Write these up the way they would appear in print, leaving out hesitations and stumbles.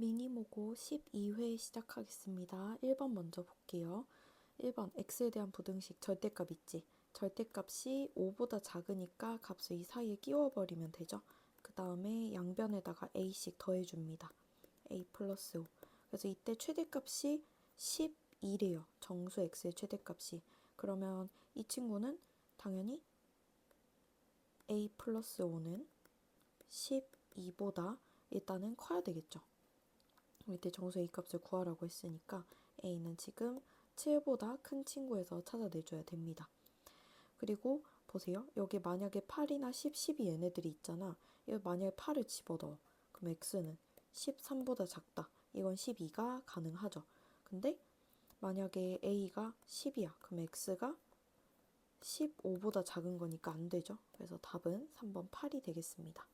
미니모고 12회 시작하겠습니다. 1번 먼저 볼게요. 1번 x에 대한 부등식 절대값 있지? 절대값이 5보다 작으니까 값을 이 사이에 끼워버리면 되죠. 그 다음에 양변에다가 a씩 더해줍니다. a 플러스 5. 그래서 이때 최대값이 12래요. 정수 x의 최대값이. 그러면 이 친구는 당연히 a 플러스 5는 12보다 일단은 커야 되겠죠. 이때 정수 A값을 구하라고 했으니까 A는 지금 7보다 큰 친구에서 찾아내줘야 됩니다. 그리고 보세요. 여기 만약에 8이나 10, 12 얘네들이 있잖아. 이거 만약에 8을 집어넣어. 그럼 X는 13보다 작다. 이건 12가 가능하죠. 근데 만약에 A가 10이야. 그럼 X가 15보다 작은 거니까 안 되죠. 그래서 답은 3번 8이 되겠습니다.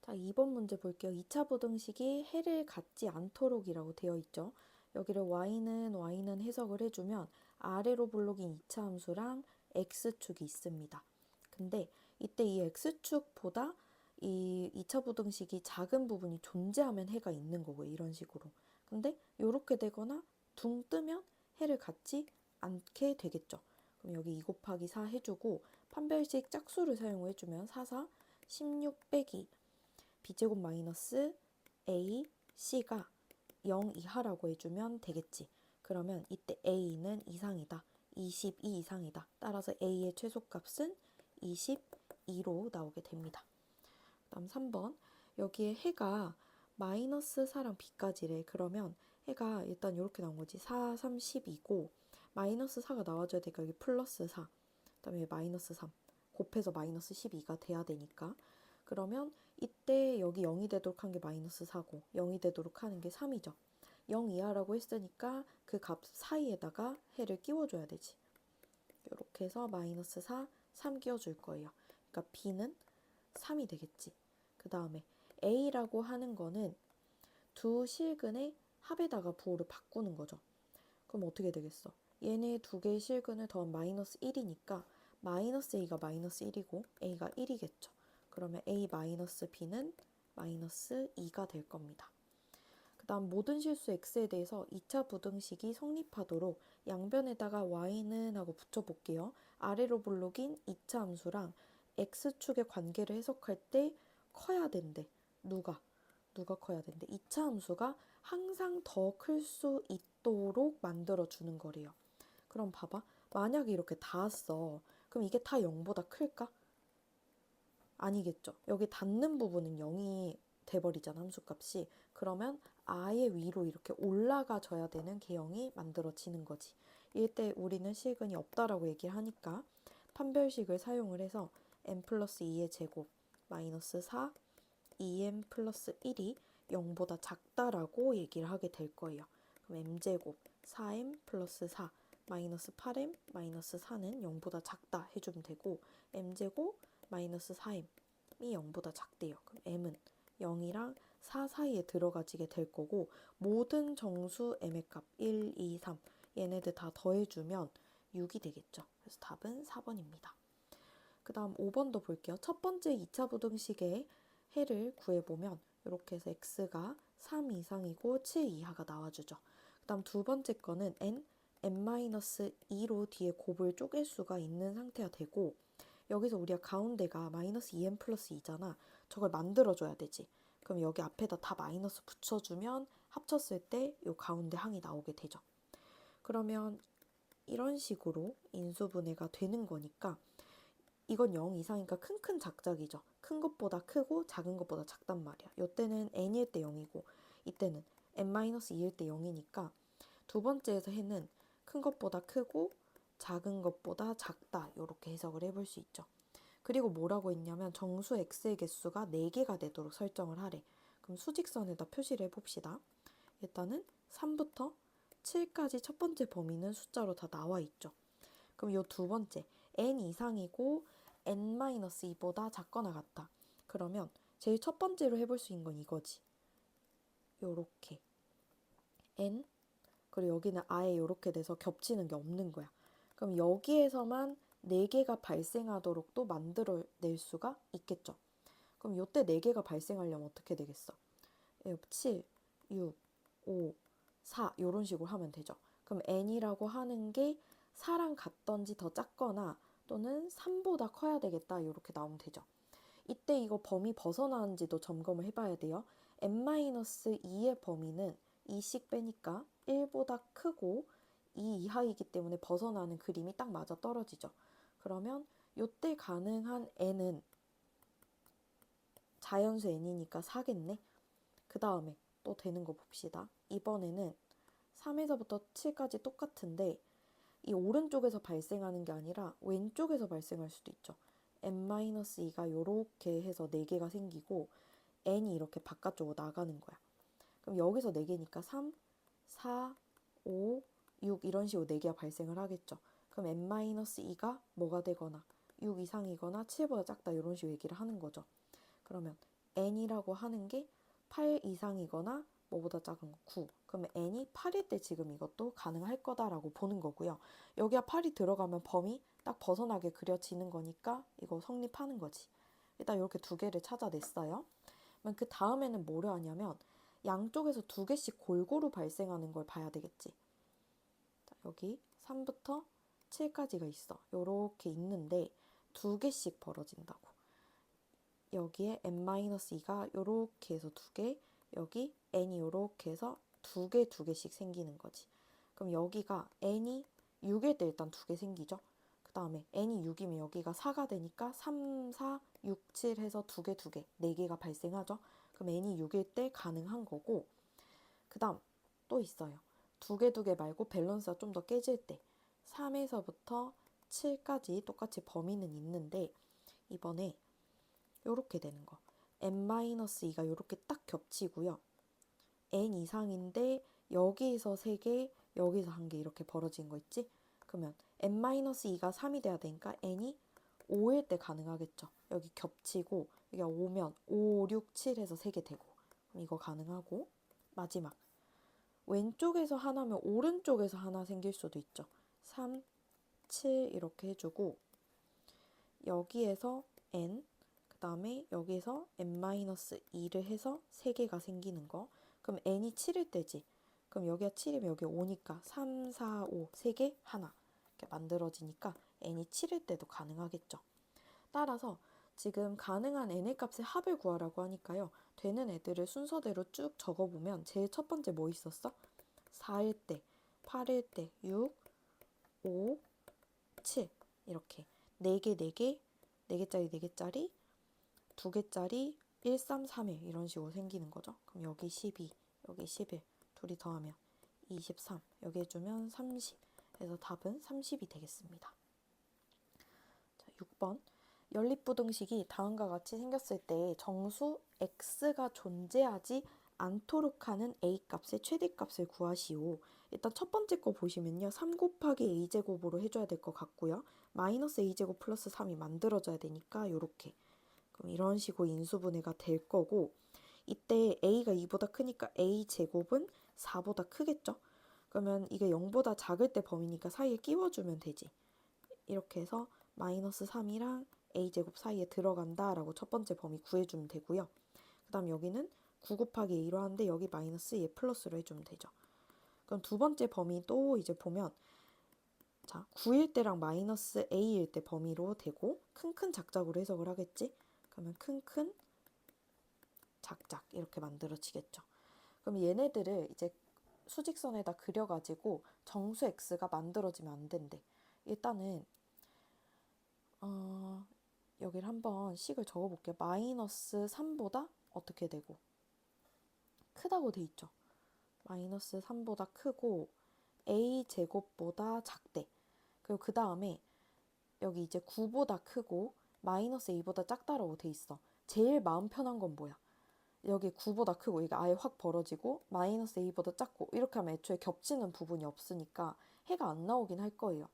자, 2번 문제 볼게요. 2차 부등식이 해를 갖지 않도록이라고 되어 있죠. 여기를 y는 해석을 해주면 아래로 볼록인 2차 함수랑 x축이 있습니다. 근데 이때 이 x축보다 이 2차 부등식이 작은 부분이 존재하면 해가 있는 거고요. 이런 식으로. 근데 이렇게 되거나 둥 뜨면 해를 갖지 않게 되겠죠. 그럼 여기 2 곱하기 4 해주고 판별식 짝수를 사용해주면 4, 4, 16 빼기 b제곱 마이너스 a, c가 0 이하라고 해주면 되겠지. 그러면 이때 a는 이상이다. 22 이상이다. 따라서 a의 최소값은 22로 나오게 됩니다. 다음 3번. 여기에 해가 마이너스 4랑 b까지래. 그러면 해가 일단 이렇게 나온 거지. 4, 3, 10이고 마이너스 4가 나와줘야 되니까 여기 플러스 4. 그다음에 마이너스 3. 곱해서 마이너스 12가 돼야 되니까. 그러면 이때 여기 0이 되도록 한 게 마이너스 4고 0이 되도록 하는 게 3이죠. 0 이하라고 했으니까 그 값 사이에다가 해를 끼워줘야 되지. 이렇게 해서 마이너스 4, 3 끼워줄 거예요. 그러니까 b는 3이 되겠지. 그 다음에 a라고 하는 거는 두 실근의 합에다가 부호를 바꾸는 거죠. 그럼 어떻게 되겠어? 얘네 두 개의 실근을 더한 마이너스 1이니까 마이너스 a가 마이너스 1이고 a가 1이겠죠. 그러면 a 마이너스 b는 마이너스 2가 될 겁니다. 그 다음 모든 실수 x에 대해서 2차 부등식이 성립하도록 양변에다가 y는 하고 붙여볼게요. 아래로 볼록인 2차 함수랑 x축의 관계를 해석할 때 커야 된대. 누가 커야 된대? 2차 함수가 항상 더 클 수 있도록 만들어주는 거래요. 그럼 봐봐. 만약에 이렇게 닿았어. 그럼 이게 다 0보다 클까? 아니겠죠. 여기 닿는 부분은 0이 돼버리잖아, 함수값이. 그러면 아예 위로 이렇게 올라가줘야 되는 개형이 만들어지는 거지. 이때 우리는 실근이 없다라고 얘기를 하니까 판별식을 사용을 해서 n 플러스 2의 제곱 마이너스 4 2m 플러스 1이 0보다 작다라고 얘기를 하게 될 거예요. 그럼 m제곱 4m 플러스 4 마이너스 8m 마이너스 4는 0보다 작다 해주면 되고 m제곱 마이너스 4m이 0보다 작대요. 그럼 m은 0이랑 4 사이에 들어가지게 될 거고 모든 정수 m의 값 1, 2, 3 얘네들 다 더해주면 6이 되겠죠. 그래서 답은 4번입니다. 그 다음 5번도 볼게요. 첫 번째 2차 부등식의 해를 구해보면 이렇게 해서 x가 3 이상이고 7 이하가 나와주죠. 그 다음 두 번째 거는 n-2로 뒤에 곱을 쪼갤 수가 있는 상태가 되고 여기서 우리가 가운데가 마이너스 2n 플러스 2잖아. 저걸 만들어줘야 되지. 그럼 여기 앞에다 다 마이너스 붙여주면 합쳤을 때 이 가운데 항이 나오게 되죠. 그러면 이런 식으로 인수분해가 되는 거니까 이건 0 이상이니까 큰 작작이죠. 큰 것보다 크고 작은 것보다 작단 말이야. 이때는 n일 때 0이고 이때는 n-2일 때 0이니까 두 번째에서 해는 큰 것보다 크고 작은 것보다 작다 이렇게 해석을 해볼 수 있죠. 그리고 뭐라고 했냐면 정수 x의 개수가 4개가 되도록 설정을 하래. 그럼 수직선에다 표시를 해봅시다. 일단은 3부터 7까지 첫 번째 범위는 숫자로 다 나와 있죠. 그럼 이 두 번째 n 이상이고 n-2보다 작거나 같다. 그러면 제일 첫 번째로 해볼 수 있는 건 이거지. 요렇게 n 그리고 여기는 아예 요렇게 돼서 겹치는 게 없는 거야. 그럼 여기에서만 4개가 발생하도록 또 만들어낼 수가 있겠죠. 그럼 요때 4개가 발생하려면 어떻게 되겠어? 7, 6, 5, 4 이런 식으로 하면 되죠. 그럼 n이라고 하는 게 4랑 같던지 더 작거나 또는 3보다 커야 되겠다 이렇게 나오면 되죠. 이때 이거 범위 벗어나는지도 점검을 해봐야 돼요. n-2의 범위는 2씩 빼니까 1보다 크고 2 이하이기 때문에 벗어나는 그림이 딱 맞아 떨어지죠. 그러면 이때 가능한 n은 자연수 n이니까 4겠네. 그 다음에 또 되는 거 봅시다. 이번에는 3에서부터 7까지 똑같은데 이 오른쪽에서 발생하는 게 아니라 왼쪽에서 발생할 수도 있죠. n-2가 이렇게 해서 4개가 생기고 n이 이렇게 바깥쪽으로 나가는 거야. 그럼 여기서 4개니까 3, 4, 5, 6 이런 식으로 4개가 발생을 하겠죠. 그럼 n-2가 뭐가 되거나 6 이상이거나 7보다 작다 이런 식으로 얘기를 하는 거죠. 그러면 n이라고 하는 게 8 이상이거나 뭐보다 작은 거 9. 그러면 n이 8일 때 지금 이것도 가능할 거다라고 보는 거고요. 여기가 8이 들어가면 범위 딱 벗어나게 그려지는 거니까 이거 성립하는 거지. 일단 이렇게 두 개를 찾아냈어요. 그러면 그 다음에는 뭐를 하냐면 양쪽에서 두 개씩 골고루 발생하는 걸 봐야 되겠지. 자, 여기 3부터 7까지가 있어. 요렇게 있는데 두 개씩 벌어진다고. 여기에 n-2가 요렇게 해서 두 개, 여기 n이 요렇게 해서 두 개씩 생기는 거지. 그럼 여기가 n이 6일 때 일단 두 개 생기죠. 그 다음에 n이 6이면 여기가 4가 되니까 3, 4, 6, 7 해서 두 개, 4개가 발생하죠. 그럼 n이 6일 때 가능한 거고, 그 다음 또 있어요. 두 개 말고 밸런스가 좀 더 깨질 때 3에서부터 7까지 똑같이 범위는 있는데 이번에 요렇게 되는 거. n-2가 요렇게 딱 겹치고요. n 이상인데 여기서 3개, 여기서 1개 이렇게 벌어진 거 있지? 그러면 n-2가 3이 돼야 되니까 n이 5일 때 가능하겠죠. 여기 겹치고 여기가 5면 5, 6, 7 해서 3개 되고 그럼 이거 가능하고 마지막 왼쪽에서 하나면 오른쪽에서 하나 생길 수도 있죠. 3, 7 이렇게 해주고 여기에서 n 그 다음에 여기서 n-2를 해서 3개가 생기는 거. 그럼 n이 7일 때지. 그럼 여기가 7이면 여기 5니까 3, 4, 5, 3개 하나 이렇게 만들어지니까 n이 7일 때도 가능하겠죠. 따라서 지금 가능한 n의 값의 합을 구하라고 하니까요. 되는 애들을 순서대로 쭉 적어보면 제일 첫 번째 뭐 있었어? 4일 때, 8일 때, 6, 5, 7 이렇게 4개, 4개, 4개짜리, 4개짜리 2개짜리 1, 3, 3일 이런 식으로 생기는 거죠. 그럼 여기 12, 여기 11 둘이 더하면 23 여기 해주면 30 그래서 답은 30이 되겠습니다. 자, 6번 연립부등식이 다음과 같이 생겼을 때 정수 x가 존재하지 않도록 하는 a값의 최대값을 구하시오. 일단 첫 번째 거 보시면요. 3 곱하기 a제곱으로 해줘야 될 것 같고요. 마이너스 a제곱 플러스 3이 만들어져야 되니까 이렇게 그럼 이런 식으로 인수분해가 될 거고 이때 a가 2보다 크니까 a제곱은 4보다 크겠죠? 그러면 이게 0보다 작을 때 범위니까 사이에 끼워주면 되지. 이렇게 해서 마이너스 3이랑 a제곱 사이에 들어간다 라고 첫 번째 범위 구해주면 되고요. 그 다음 여기는 9 곱하기 a로 하는데 여기 마이너스 얘 플러스로 해주면 되죠. 그럼 두 번째 범위 또 이제 보면 자 9일 때랑 마이너스 a일 때 범위로 되고 큰큰 작작으로 해석을 하겠지? 그러면 큰큰 작작 이렇게 만들어지겠죠. 그럼 얘네들을 이제 수직선에다 그려가지고 정수 x가 만들어지면 안 된대. 일단은 여기를 한번 식을 적어볼게요. 마이너스 3보다 어떻게 되고 크다고 돼 있죠. 마이너스 3보다 크고 a제곱보다 작대. 그리고 그 다음에 여기 이제 9보다 크고 마이너스 2보다 작다라고 돼 있어. 제일 마음 편한 건 뭐야? 여기 9보다 크고 이게 아예 확 벌어지고 마이너스 a보다 작고 이렇게 하면 애초에 겹치는 부분이 없으니까 해가 안 나오긴 할 거예요.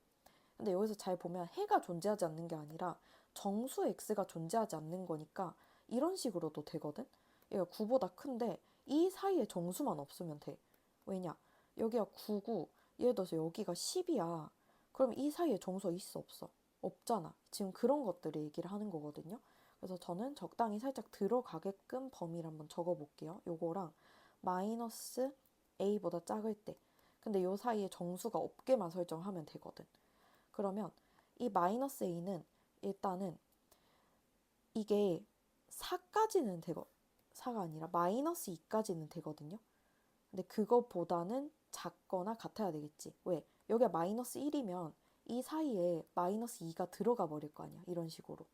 근데 여기서 잘 보면 해가 존재하지 않는 게 아니라 정수 x가 존재하지 않는 거니까 이런 식으로도 되거든. 얘가 9보다 큰데 이 사이에 정수만 없으면 돼. 왜냐? 여기가 9고 예를 들어서 여기가 10이야. 그럼 이 사이에 정수가 있어 없어? 없잖아. 지금 그런 것들을 얘기를 하는 거거든요. 그래서 저는 적당히 살짝 들어가게끔 범위를 한번 적어볼게요. 요거랑 마이너스 a보다 작을 때. 근데 요 사이에 정수가 없게만 설정하면 되거든. 그러면 이 마이너스 a는 일단은 이게 4까지는 되고 4가 아니라 마이너스 2까지는 되거든요. 근데 그것보다는 작거나 같아야 되겠지. 왜? 여기가 마이너스 1이면 이 사이에 마이너스 2가 들어가 버릴 거 아니야. 이런 식으로.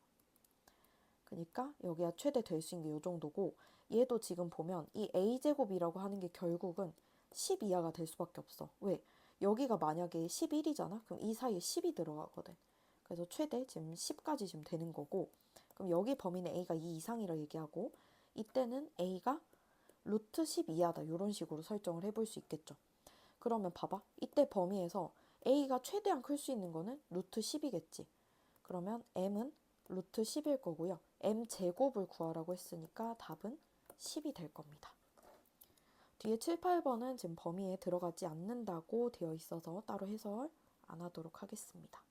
그러니까 여기가 최대 될 수 있는 게 이 정도고, 얘도 지금 보면 이 a제곱이라고 하는 게 결국은 10 이하가 될 수밖에 없어. 왜? 여기가 만약에 11이잖아? 그럼 이 사이에 10이 들어가거든. 그래서 최대 지금 10까지 지금 되는 거고, 그럼 여기 범위는 a가 2 이상이라 얘기하고, 이때는 a가 루트 10 이하다. 이런 식으로 설정을 해볼 수 있겠죠. 그러면 봐봐. 이때 범위에서 a가 최대한 클 수 있는 거는 루트 10이겠지. 그러면 m은 루트 10일 거고요. m 제곱을 구하라고 했으니까 답은 10이 될 겁니다. 뒤에 7, 8번은 지금 범위에 들어가지 않는다고 되어 있어서 따로 해설 안 하도록 하겠습니다.